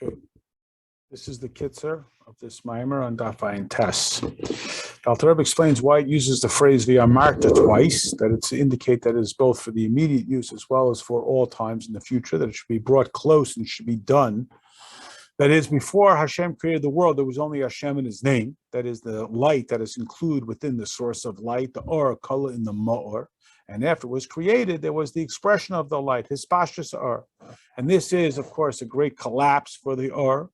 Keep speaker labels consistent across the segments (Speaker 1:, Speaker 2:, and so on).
Speaker 1: Okay, this is the kitzer of this mimer on Daf Ayin Tes. The Rabbi explains why it uses the phrase v'amarta twice, that it's to indicate that it is both for the immediate use as well as for all times in the future, that it should be brought close and should be done. That is, before Hashem created the world, there was only Hashem in his name, that is the light that is included within the source of light, the or, color in the ma'or. And after it was created, there was the expression of the light, his Parshas or. And this is, of course, a great collapse for the or,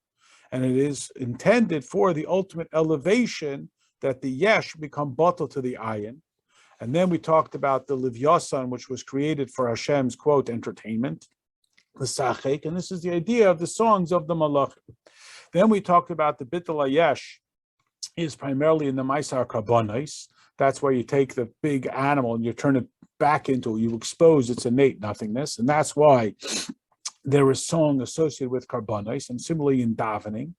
Speaker 1: and it is intended for the ultimate elevation that the yesh become batel to the ayin. And then we talked about the livyasan, which was created for Hashem's, quote, entertainment, the sachek, and this is the idea of the songs of the mlachim. Then we talked about the bitul yesh is primarily in the Maisar Karbonis. That's where you take the big animal and you turn it back into, you expose its innate nothingness. And that's why there is song associated with Karbonis, and similarly in davening.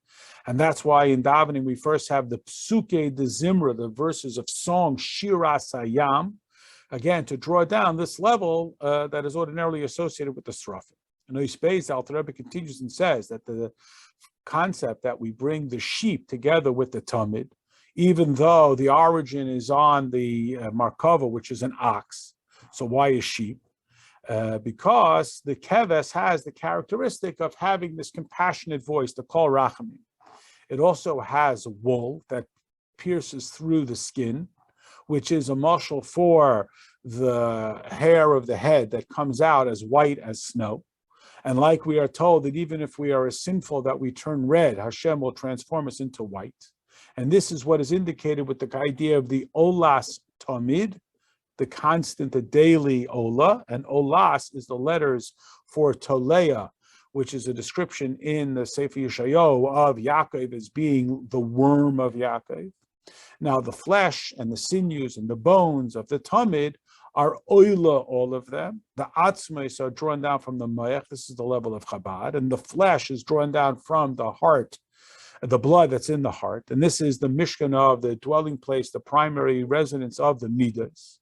Speaker 1: And that's why in davening we first have the psuke de zimra, the verses of song, shira sayam, again, to draw down this level that is ordinarily associated with the srafim. And the Rabbi continues and says that the concept that we bring the sheep together with the tamid, even though the origin is on the markava, which is an ox. So why is sheep? Because the keves has the characteristic of having this compassionate voice, the kol rachamim. It also has wool that pierces through the skin, which is a mashal for the hair of the head that comes out as white as snow. And like we are told that even if we are as sinful that we turn red, Hashem will transform us into white. And this is what is indicated with the idea of the olas tamid, the constant, the daily ola, and olas is the letters for toleya, which is a description in the Sefer Yeshayahu of Yaakov as being the worm of Yaakov. Now the flesh and the sinews and the bones of the tamid are oila, all of them. The atzmos are drawn down from the mayach, this is the level of Chabad, and the flesh is drawn down from the heart, the blood that's in the heart, and this is the mishkan of the dwelling place, the primary residence of the midas.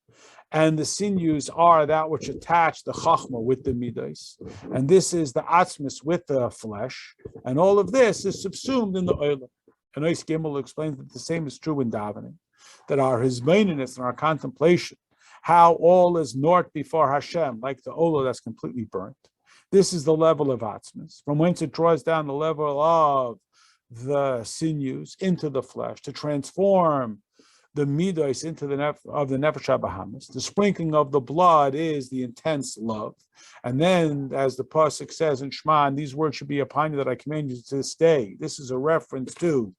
Speaker 1: And the sinews are that which attach the chachma with the midas, and this is the atzmos with the flesh, and all of this is subsumed in the oila. And Ois Gimel explains that the same is true in davening, that our hizbaininess and our contemplation, how all is naught before Hashem, like the ola that's completely burnt. This is the level of atzmos, from whence it draws down the level of the sinews into the flesh to transform the midos into the nefesh habahamis. The sprinkling of the blood is the intense love. And then, as the pasuk says in Shema, and these words should be upon you that I command you to this day. This is a reference to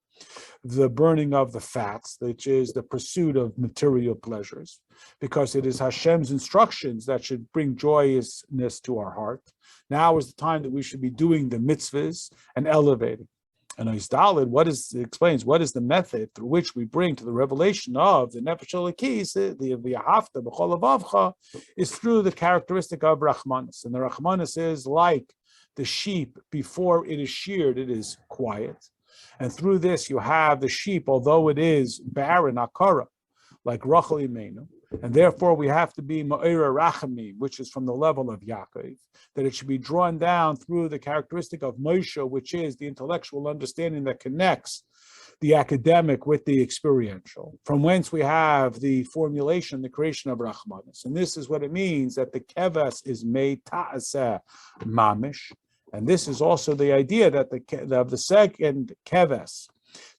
Speaker 1: the burning of the fats, which is the pursuit of material pleasures, because it is Hashem's instructions that should bring joyousness to our heart. Now is the time that we should be doing the mitzvahs and elevating. And Isdalid, explains what is the method through which we bring to the revelation of the Nefesh Elokis, the V'ahavta b'chol levavcha, is through the characteristic of Rachmanis. And the Rachmanis is like the sheep before it is sheared, it is quiet. And through this you have the sheep, although it is barren, akara, like Rachel Imenu. And therefore we have to be Ma'ira Rachamim, which is from the level of Yaakov, that it should be drawn down through the characteristic of Moshe, which is the intellectual understanding that connects the academic with the experiential, from whence we have the formulation, the creation of Rachmanis. And this is what it means, that the keves is made ta'aseh mamish. And this is also the idea that the second keves,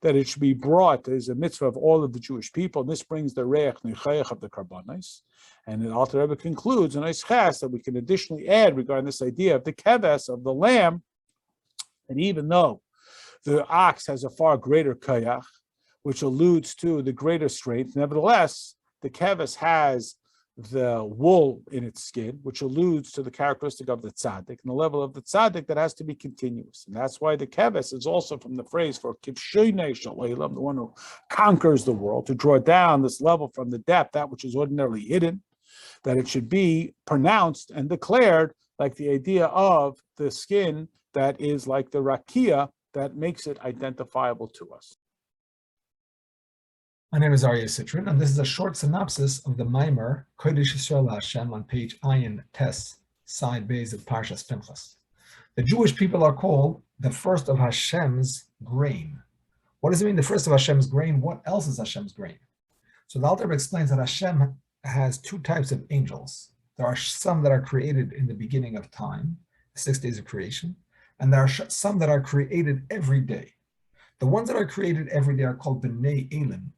Speaker 1: that it should be brought as a mitzvah of all of the Jewish people. And this brings the reich nechayach of the karbanos. And the Alter Rebbe concludes in Eisches that we can additionally add regarding this idea of the keves of the lamb. And even though the ox has a far greater kayach, which alludes to the greater strength, nevertheless, the keves has the wool in its skin, which alludes to the characteristic of the tzaddik, and the level of the tzaddik that has to be continuous. And that's why the keves is also from the phrase for kivshoinei shel-olam, the one who conquers the world, to draw down this level from the depth, that which is ordinarily hidden, that it should be pronounced and declared like the idea of the skin that is like the rakia that makes it identifiable to us.
Speaker 2: My name is Aryeh Citron, and this is a short synopsis of the mimer Kodesh Yisrael Hashem on page Ayin Tes, side base of Parshas Pinchas. The Jewish people are called the first of Hashem's grain. What does it mean, the first of Hashem's grain? What else is Hashem's grain? So the Alter Rebbe explains that Hashem has two types of angels. There are some that are created in the beginning of time, 6 days of creation, and there are some that are created every day. The ones that are created every day are called B'nai Elim.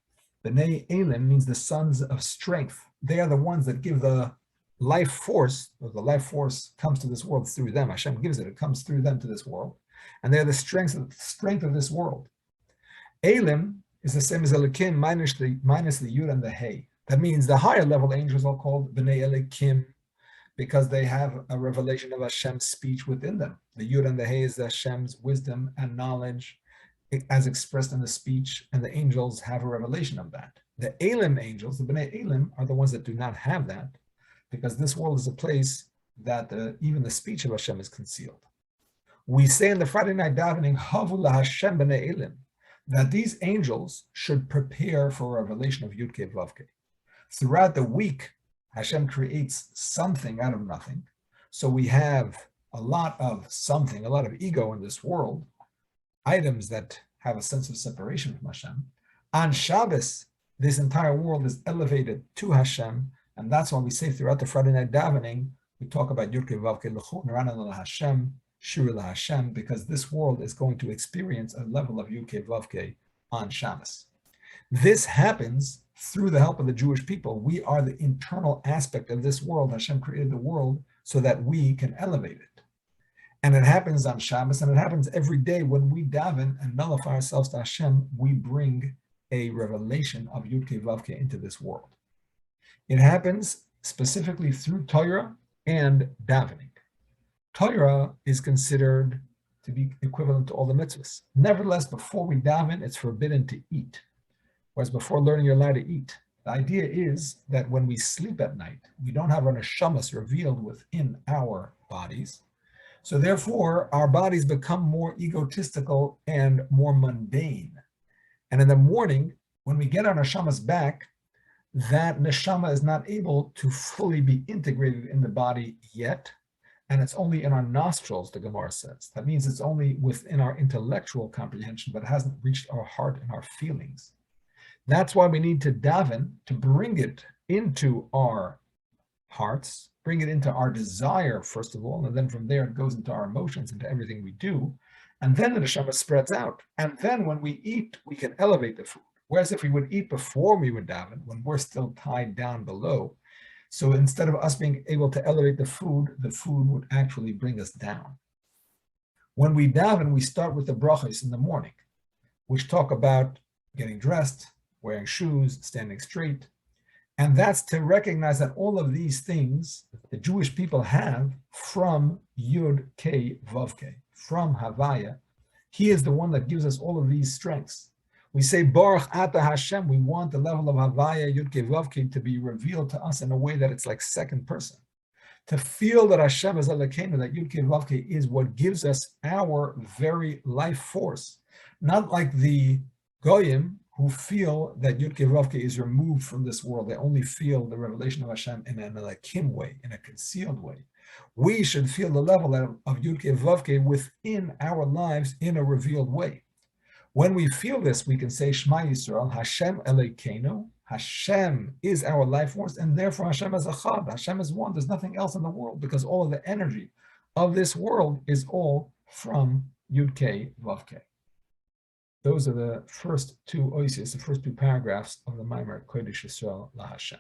Speaker 2: B'nai Elim means the sons of strength. They are the ones that give the life force, or the life force comes to this world through them. Hashem gives it, it comes through them to this world. And they're the strength of this world. Elim is the same as Elikim minus the Yud and the Hey. That means the higher level angels are called B'nai Elikim because they have a revelation of Hashem's speech within them. The Yud and the Hey is Hashem's wisdom and knowledge as expressed in the speech, and the angels have a revelation of that. The Elim angels, the B'nai Elim, are the ones that do not have that, because this world is a place that even the speech of Hashem is concealed. We say in the Friday night davening, Havu LaHashem B'nai Elim, that these angels should prepare for a revelation of Yud-Kei Vav-Kei. Throughout the week, Hashem creates something out of nothing. So we have a lot of something, a lot of ego in this world, items that have a sense of separation from Hashem. On Shabbos, this entire world is elevated to Hashem, and that's why we say throughout the Friday night davening, we talk about Yud-Kei Vav-Kei L'chu Nirana LaHashem, Shira LaHashem, because this world is going to experience a level of Yud-Kei Vav-Kei on Shabbos. This happens through the help of the Jewish people. We are the internal aspect of this world. Hashem created the world so that we can elevate it. And it happens on Shabbos, and it happens every day when we daven and nullify ourselves to Hashem, we bring a revelation of Yud-Kei Vav-Kei into this world. It happens specifically through Torah and davening. Torah is considered to be equivalent to all the mitzvahs. Nevertheless, before we daven, it's forbidden to eat. Whereas before learning, you're allowed to eat. The idea is that when we sleep at night, we don't have our neshamas revealed within our bodies. So therefore, our bodies become more egotistical and more mundane. And in the morning, when we get our neshamas back, that neshama is not able to fully be integrated in the body yet. And it's only in our nostrils, the Gemara says. That means it's only within our intellectual comprehension, but it hasn't reached our heart and our feelings. That's why we need to daven, to bring it into our hearts, bring it into our desire, first of all, and then from there it goes into our emotions, into everything we do. And then the neshama spreads out. And then when we eat, we can elevate the food. Whereas if we would eat before we would daven, when we're still tied down below, so instead of us being able to elevate the food would actually bring us down. When we daven, we start with the brachos in the morning, which talk about getting dressed, wearing shoes, standing straight. And that's to recognize that all of these things the Jewish people have from Yud-Kei Vav-Kei, from Havaya. He is the one that gives us all of these strengths. We say, Baruch Ata Hashem, we want the level of Havaya, Yud-Kei Vav-Kei to be revealed to us in a way that it's like second person. To feel that Hashem is Elokeinu, that Yud-Kei Vav-Kei is what gives us our very life force. Not like the Goyim who feel that Yud-Kei Vav-Kei is removed from this world. They only feel the revelation of Hashem in an Elokim way, in a concealed way. We should feel the level of Yud-Kei Vav-Kei within our lives in a revealed way. When we feel this, we can say, Shema Yisrael, Hashem Elokeinu, Hashem is our life force, and therefore Hashem is Echad, Hashem is one. There's nothing else in the world, because all of the energy of this world is all from Yud-Kei Vav-Kei. Those are the first two oisios, the first two paragraphs of the Maimer Kodesh Yisrael LaHashem.